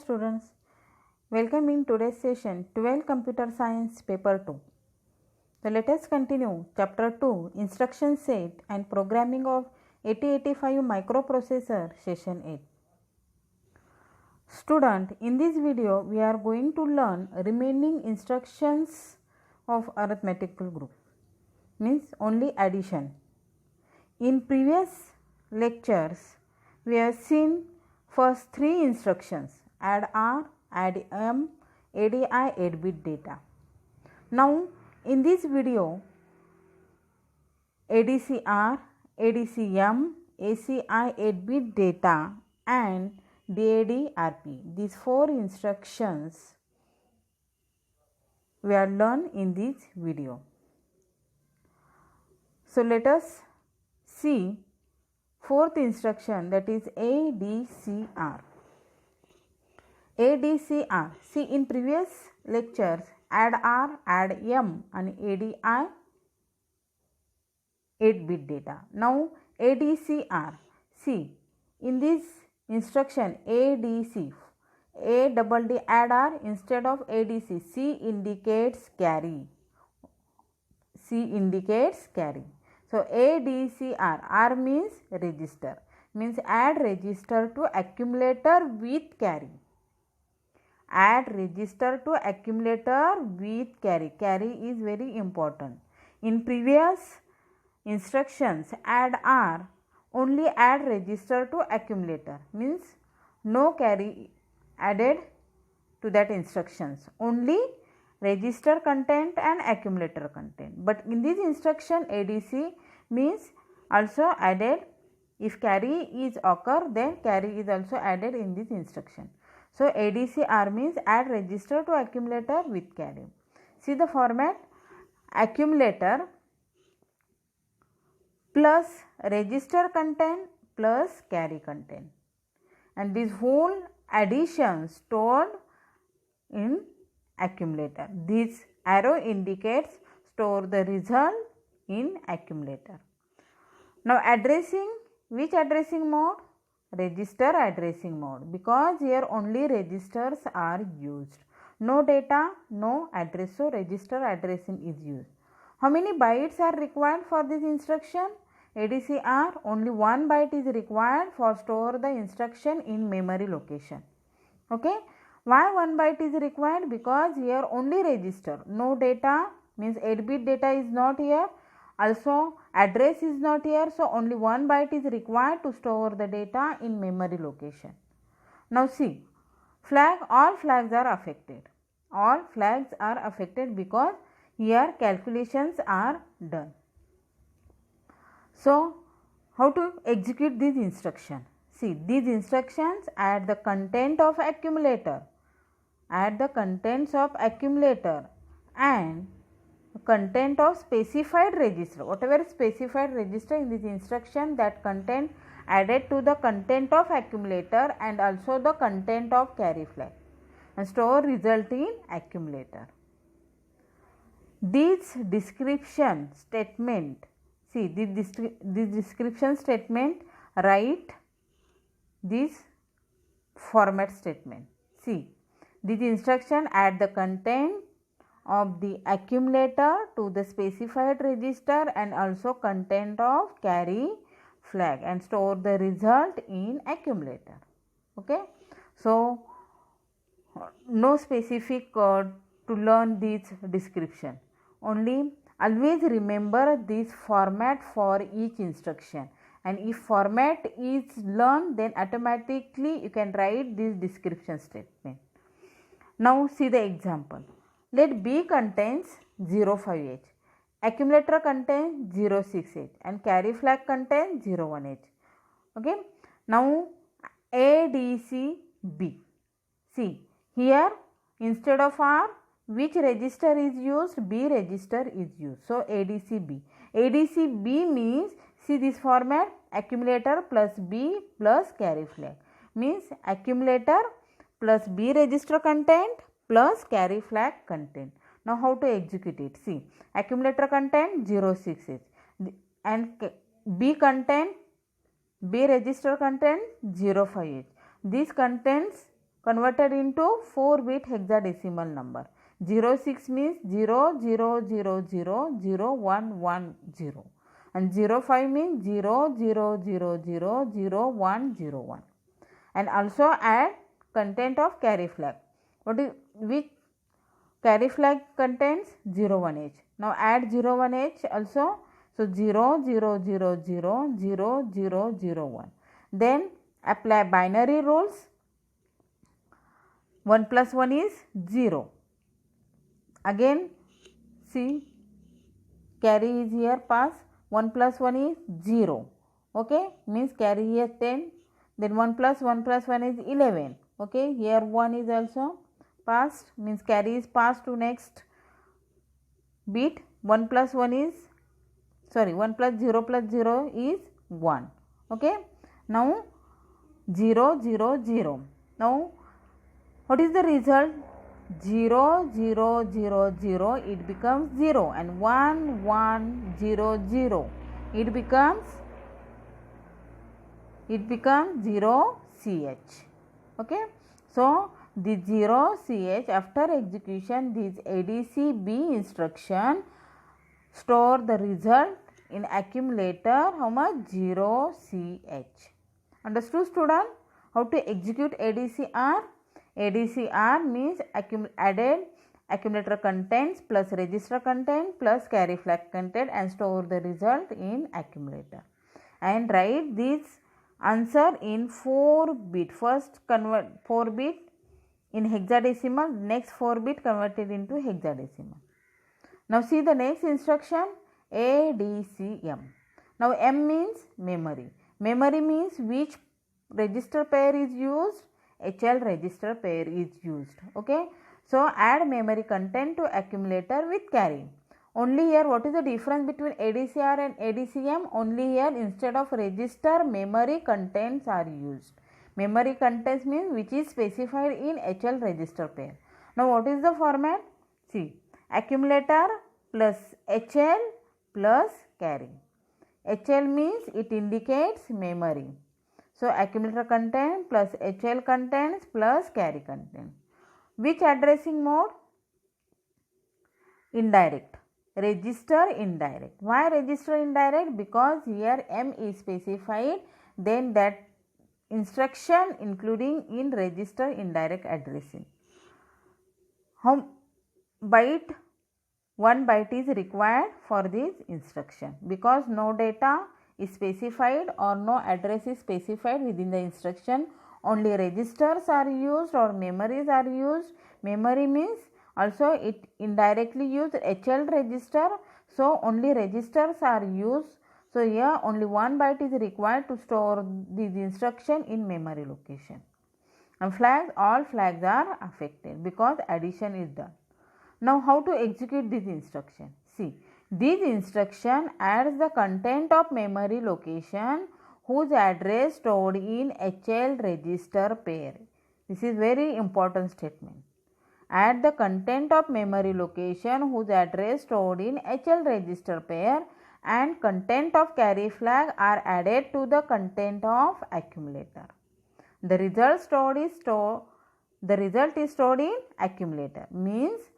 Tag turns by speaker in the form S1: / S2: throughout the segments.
S1: students, welcome in today's session 12 Computer Science Paper 2. So let us continue Chapter 2 Instruction Set and Programming of 8085 Microprocessor Session 8. Student, in this video we are going to learn remaining instructions of arithmetical group, means only addition. In previous lectures we have seen first three instructions: add R, add M, ADI 8-bit data. Now in this video ADC R, ADC M, ACI 8-bit data and DAD RP, these four instructions we are learned in this video. So let us see fourth instruction, that is ADCR. ADCR. See, in previous lectures add R, add M and ADI 8-bit data. Now ADCR. See, in this instruction ADC, ADD add R instead of ADC, C indicates carry. C indicates carry. So ADCR, R means register, means add register to accumulator with carry. Add register to accumulator with carry. Carry is very important. In previous instructions add R, only add register to accumulator, means no carry added to that instructions, only register content and accumulator content. But in this instruction ADC means also added, if carry is occur then carry is also added in this instruction. So ADCR means add register to accumulator with carry. See the format: accumulator plus register content plus carry content, and this whole addition stored in accumulator. This arrow indicates store the result in accumulator. Now addressing, which addressing mode? Register addressing mode, because here only registers are used. No data, no address, so register addressing is used. How many bytes are required for this instruction? ADCR, only 1 byte is required for store the instruction in memory location. Okay. Why 1 byte is required? Because here only register, no data, means 8-bit data is not here, also address is not here, so only 1 byte is required to store the data in memory location. Now see, flag, all flags are affected. All flags are affected because here calculations are done. So how to execute this instruction? See, these instructions add the content of accumulator, add the contents of accumulator and content of specified register. Whatever specified register in this instruction, that content added to the content of accumulator and also the content of carry flag, and store result in accumulator. This description statement, see this description statement write this format statement. See, this instruction add the content of the accumulator to the specified register and also content of carry flag and store the result in accumulator. Okay. So no specific to learn this description, only always remember this format for each instruction, and if format is learned then automatically you can write this description statement. Now see the example. Let B contains 05H, accumulator contains 06H and carry flag contains 01H. Okay. Now ADC B. See, here instead of R, which register is used? B register is used. So ADC B. ADC B means, see this format, accumulator plus B plus carry flag, means accumulator plus B register content plus carry flag content. Now how to execute it? See, accumulator content 06H and B content, B register content 05H. These contents converted into 4-bit hexadecimal number. 06 means 00000110 and 05 means 00000101. And also add content of carry flag. Which carry flag contains 01H. Now add 01H also. So 00000001. Then apply binary rules. 1 plus 1 is 0. Again see, carry is here pass. 1 plus 1 is 0. Okay, means carry here 10. Then 1 plus 1 is 11. Okay, here 1 is also passed, means carry is passed to next bit. 1 plus 1 is 1 plus 0 is 1. Okay, now 0 0 0. Now what is the result? 0 0 0 0, it becomes 0, and 1 1 0 0, it becomes 0 CH. Okay, so the 0 CH, after execution this ADC B instruction store the result in accumulator how much? 0 CH. Understood student? How to execute ADCR? ADCR means added accumulator contents plus register content plus carry flag content and store the result in accumulator. And write this answer in 4-bit. First convert 4-bit in hexadecimal, next 4-bit converted into hexadecimal. Now see the next instruction, ADCM. Now M means memory. Memory means which register pair is used? HL register pair is used. Okay, so add memory content to accumulator with carry. Only here what is the difference between ADCR and ADCM? Only here instead of register, memory contents are used. Memory contents means which is specified in HL register pair. Now what is the format? See, accumulator plus HL plus carry. HL means it indicates memory. So accumulator content plus HL contents plus carry content. Which addressing mode? Indirect. Register indirect. Why register indirect? Because here M is specified, then that instruction including in register indirect addressing. How byte? 1 byte is required for this instruction because no data is specified or no address is specified within the instruction. Only registers are used or memories are used. Memory means also it indirectly used HL register, so only registers are used. So here only 1 byte is required to store this instruction in memory location. And flags, all flags are affected because addition is done. Now how to execute this instruction? See, this instruction adds the content of memory location whose address stored in HL register pair. This is very important statement. Add the content of memory location whose address stored in HL register pair and content of carry flag are added to the content of accumulator. The result is stored in accumulator, means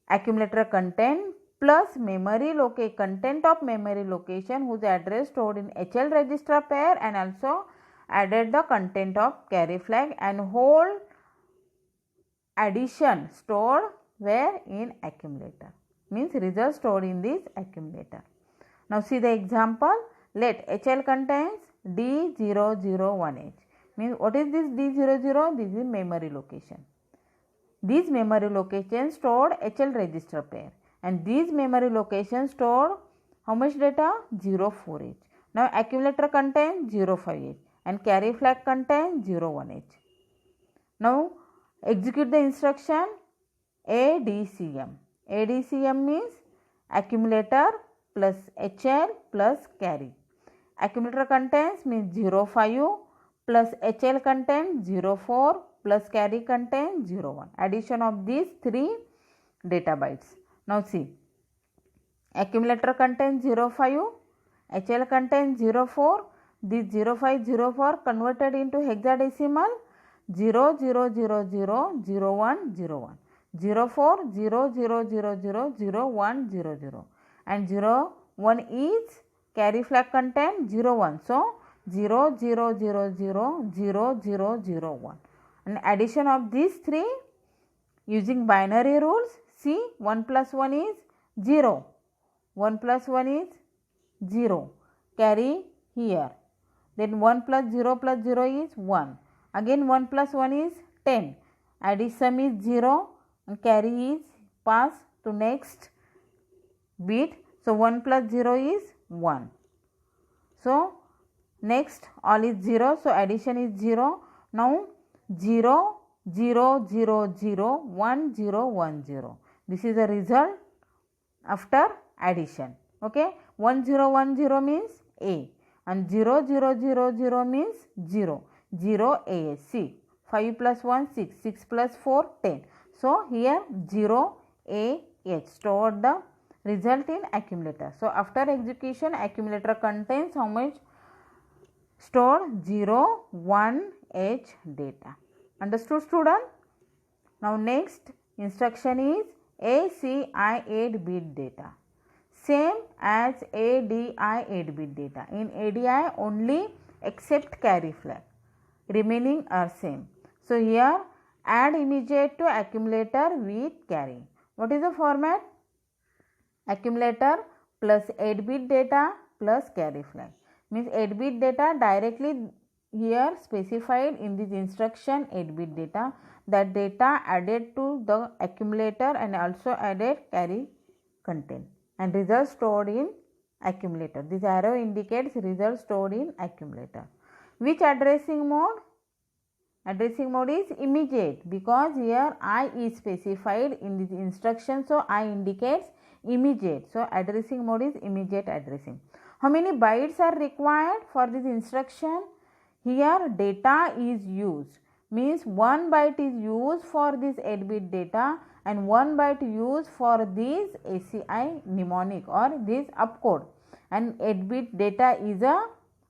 S1: accumulator content plus memory content of memory location whose address stored in HL register pair and also added the content of carry flag and whole addition stored where in accumulator, means result stored in this accumulator. Now see the example. Let HL contains D001H, means what is this D00? This is memory location. These memory locations stored HL register pair and these memory locations stored how much data? 04H. Now accumulator contains 05H and carry flag contains 01H. Now execute the instruction ADCM. ADCM means accumulator plus HL plus carry. Accumulator contains means 05 plus HL contains 04 plus carry contains 01. Addition of these 3 data bytes. Now see, accumulator contains 05, HL contains 04, this 0504 converted into hexadecimal, 0 0 0 0 0 1 0 1, 0 4 0 0 0 0 0 1 0 0, and 0 1 is carry flag content 0 1. So 0 0 0 0 0 0 0 1. And addition of these three using binary rules. See, 1 plus 1 is 0, 1 plus 1 is 0, carry here. Then 1 plus 0 is 1. Again 1 plus 1 is 10. Addition is 0 and carry is pass to next bit. So 1 plus 0 is 1. So next all is 0. So addition is 0. Now 0 0 0 0 1 0 1 0. This is the result after addition. Okay, 1 0 1 0 means A, and 0 0 0 0 means 0, 0 A. See, 5 plus 1 6, 6 plus 4 10. So here 0 A H, store the result in accumulator. So after execution, accumulator contains how much? Store 0 1 H data. Understood, student? Now next instruction is ACI 8-bit data, same as ADI 8-bit data. In ADI only except carry flag, remaining are same. So here add immediate to accumulator with carry. What is the format? Accumulator plus 8-bit data plus carry flag. Means 8-bit data directly here specified in this instruction 8-bit data. That data added to the accumulator and also added carry content, and results stored in accumulator. This arrow indicates results stored in accumulator. Which addressing mode? Addressing mode is immediate, because here I is specified in this instruction, so I indicates immediate. So addressing mode is immediate addressing. How many bytes are required for this instruction? Here data is used, means 1 byte is used for this 8-bit data and 1 byte used for this ACI mnemonic or this opcode, and 8-bit data is a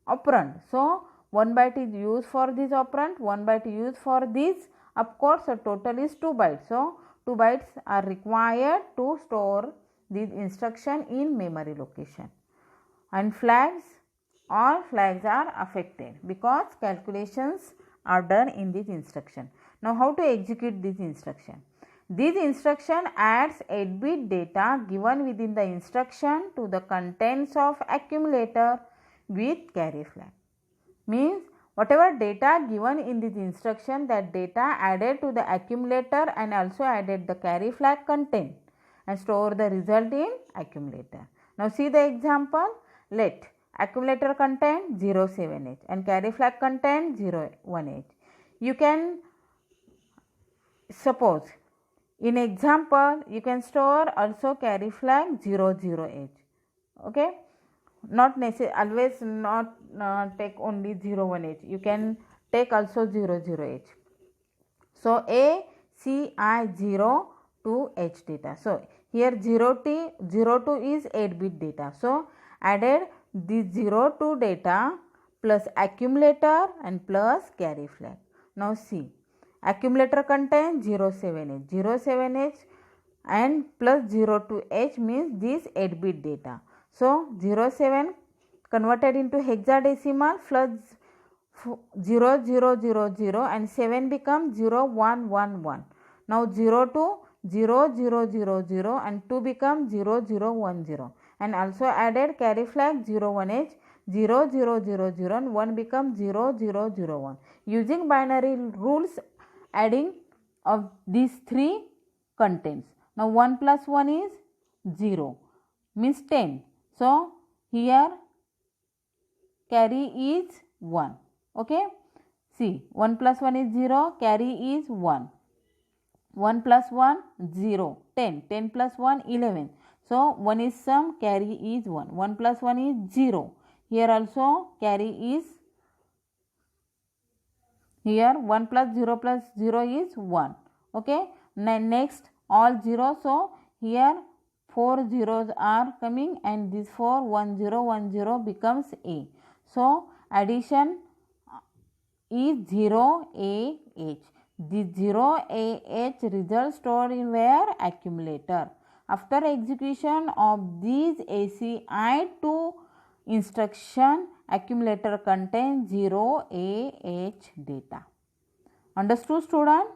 S1: operand. So 1 byte is used for this operand, 1 byte used for this opcode, so total is 2 bytes. So 2 bytes are required to store this instruction in memory location. And flags, all flags are affected because calculations are done in this instruction. Now how to execute this instruction? This instruction adds 8-bit data given within the instruction to the contents of accumulator with carry flag. Means whatever data given in this instruction, that data added to the accumulator and also added the carry flag content and store the result in accumulator. Now see the example. Let accumulator content 07H and carry flag content 01H. You can suppose in example you can store also carry flag 00H. Okay, not necessary, always not take only 01H, you can take also 00H. So ACI 02H data. So here 02 is 8-bit data. So added this 02 data plus accumulator and plus carry flag. Now see, accumulator contains 07H, 07H and plus 02H means this 8-bit data. So 07 converted into hexadecimal plus 0000 and 7 becomes 0111. Now 02 0000 and 2 becomes 0010, and also added carry flag 01H 0000 and 1 becomes 0001. Using binary rules, adding of these three contents. Now 1 plus 1 is 0 means 10. So here carry is 1. Okay, see, 1 plus 1 is 0, carry is 1. 1 plus 1 0, 10, 10 plus 1 11. So 1 is sum, carry is 1. 1 plus 1 is 0. Here also carry is, here 1 plus 0 is 1. Okay, next all 0. So here 4 zeros are coming and this 4 1010 becomes A. So addition is 0AH. The 0AH result stored in where? Accumulator. After execution of these ACI 2 instruction, accumulator contains 0AH data. Understood, student?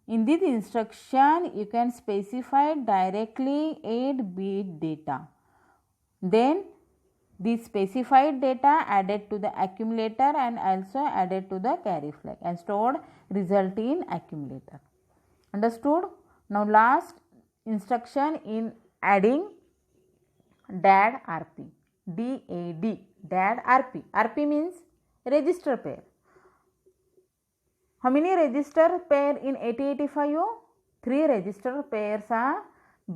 S1: In this instruction, you can specify directly 8-bit data. Then the specified data added to the accumulator and also added to the carry flag and stored result in accumulator. Understood? Now last instruction in adding DAD RP. DAD. DAD RP. RP means register pair. How many register pair in 8085? 3 register pairs are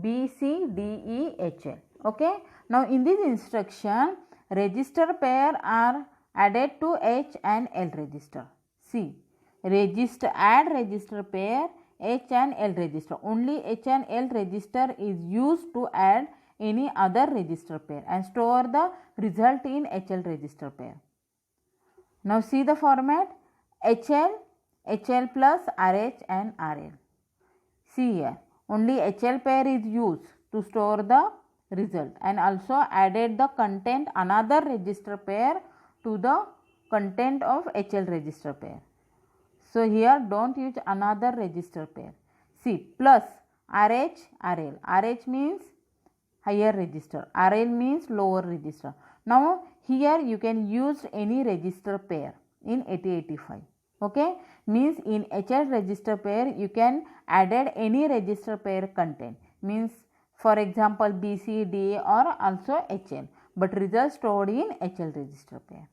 S1: B, C, D, E, H, L. Okay. Now in this instruction, register pair are added to H and L register. See, add register pair H and L register. Only H and L register is used to add any other register pair and store the result in HL register pair. Now see the format: HL, HL plus RH and RL. See here, only HL pair is used to store the result and also added the content another register pair to the content of HL register pair. So here don't use another register pair. See, plus RH, RL. RH means higher register, RL means lower register. Now here you can use any register pair in 8085. Okay, means in HL register pair you can added any register pair content, means for example B, C, D or also HL, but result stored in HL register pair.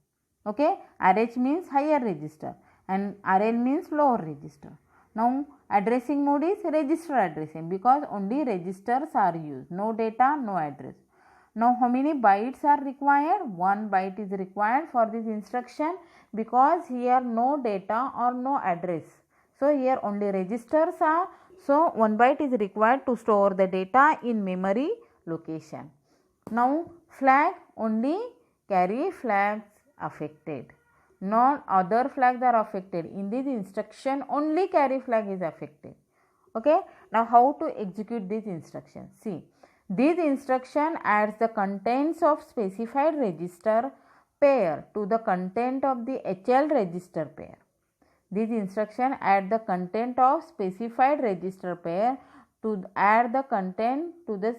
S1: Okay, RH means higher register and RL means lower register. Now addressing mode is register addressing because only registers are used, no data, no address. Now how many bytes are required? 1 byte is required for this instruction because here no data or no address. So here only registers are, so 1 byte is required to store the data in memory location. Now flag, only carry flags affected, not other flags are affected. In this instruction only carry flag is affected. Okay, now how to execute this instruction? See, this instruction adds the contents of specified register pair to the content of the HL register pair. This instruction add the content of specified register pair to add the content to the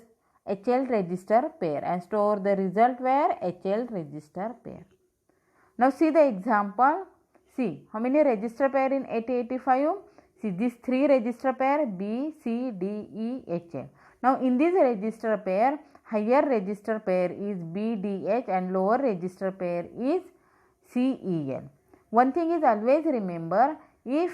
S1: HL register pair and store the result where HL register pair. Now see the example. See how many register pair in 8085? See these 3 register pair B, C, D, E, H, L. Now in this register pair, higher register pair is B, D, H and lower register pair is C, E, L. One thing is always remember, if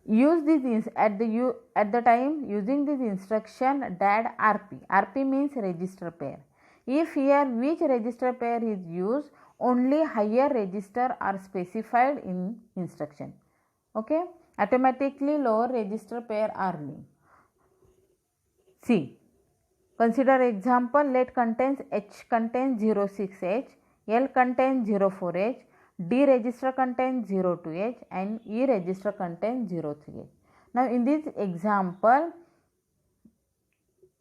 S1: use this at the time using this instruction DAD RP. RP means register pair. If here which register pair is used, only higher register are specified in instruction. Okay, automatically lower register pair are linked. See, consider example. Let contains H contains 06H, L contains 04H, D register contains 02H and E register contains 03H. Now in this example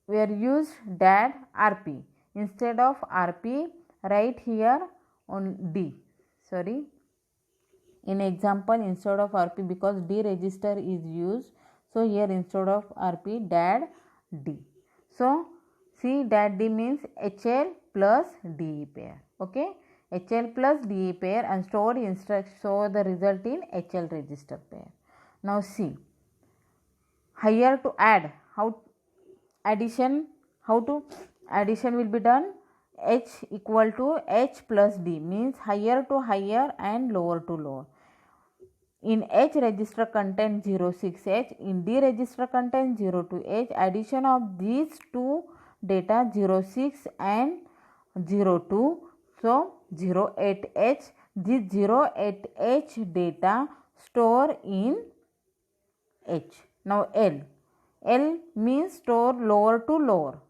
S1: we are used DAD RP. Instead of RP, write here on D. Sorry, in example instead of RP because D register is used. So here instead of RP DAD D. So see, DAD D means HL plus DE pair. Okay, HL plus DE pair and stored instruction so the result in HL register pair. Now see, higher to add, how addition will be done. H equal to H plus D means higher to higher and lower to lower. In H register contains 06H, in D register contains 02H. Addition of these two data 06 and 02, so 08H. This 08H data store in H. Now L means store lower to lower.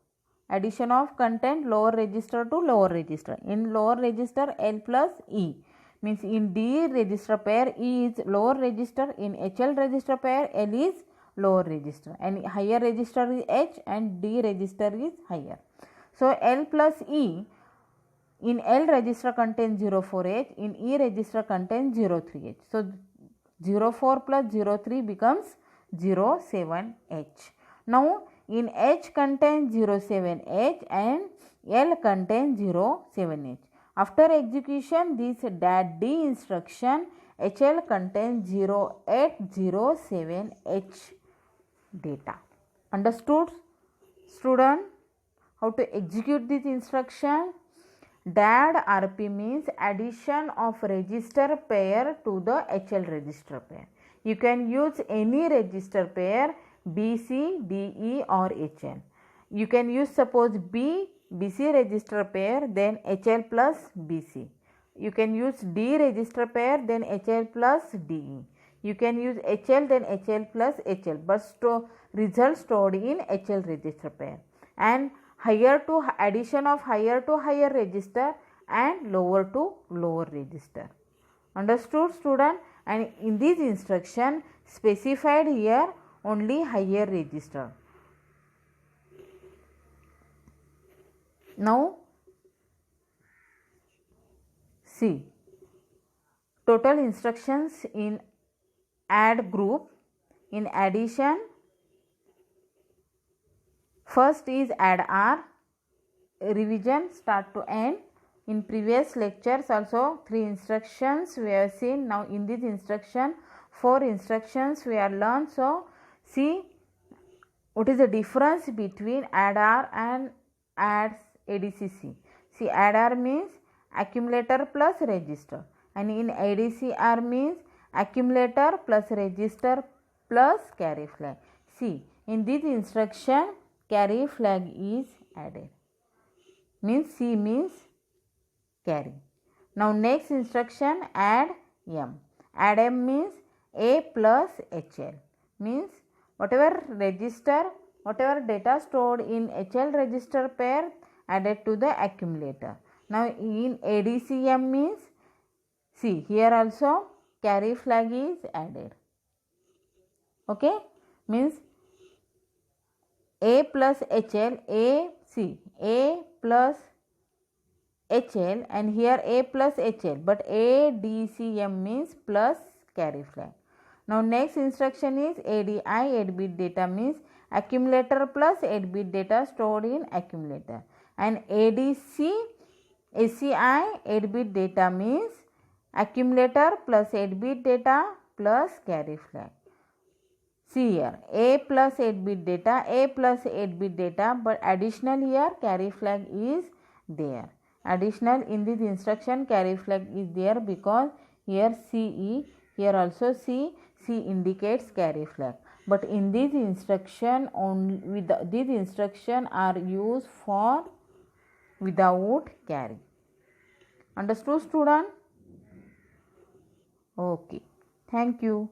S1: Addition of content lower register to lower register. In lower register L plus E. means in D register pair E is lower register, in HL register pair L is lower register, and higher register is H and D register is higher. So L plus E in L register contains 04H, in E register contains 03H. So 04 plus 03 becomes 07H. Now in H contains 07H and L contains 07H. After execution this .D instruction, HL contains 0807H data. Understood, student? How to execute this instruction? DAD RP means addition of register pair to the HL register pair. You can use any register pair BC, DE or HL. You can use suppose BC register pair then HL plus BC. You can use D register pair then HL plus DE. You can use HL then HL plus HL, but result stored in HL register pair. And higher to addition of higher to higher register and lower to lower register. Understood, student? And in this instruction specified here only higher register. Now see total instructions in add group. In addition, first is add R, revision start to end. In previous lectures also 3 instructions we have seen. Now in this instruction 4 instructions we have learned. So see what is the difference between add R and add ADCC. See, add R means accumulator plus register, and in ADCR means accumulator plus register plus carry flag. See, in this instruction carry flag is added, means C means carry. Now next instruction add M. Add M means A plus HL, means whatever register, whatever data stored in HL register pair added to the accumulator. Now in ADCM means, see here also carry flag is added. Okay, means A plus HL, A plus HL, and here A plus HL, but ADCM means plus carry flag. Now next instruction is ADI, 8-bit data means accumulator plus 8-bit data stored in accumulator, and ADC, ACI, 8-bit data means accumulator plus 8-bit data plus carry flag. See here A plus 8-bit data, A plus 8-bit data, but additional here carry flag is there. Additional in this instruction carry flag is there because here CE, here also C indicates carry flag. But in this instruction only these instruction are used for without carry. Understood, student? Okay, thank you.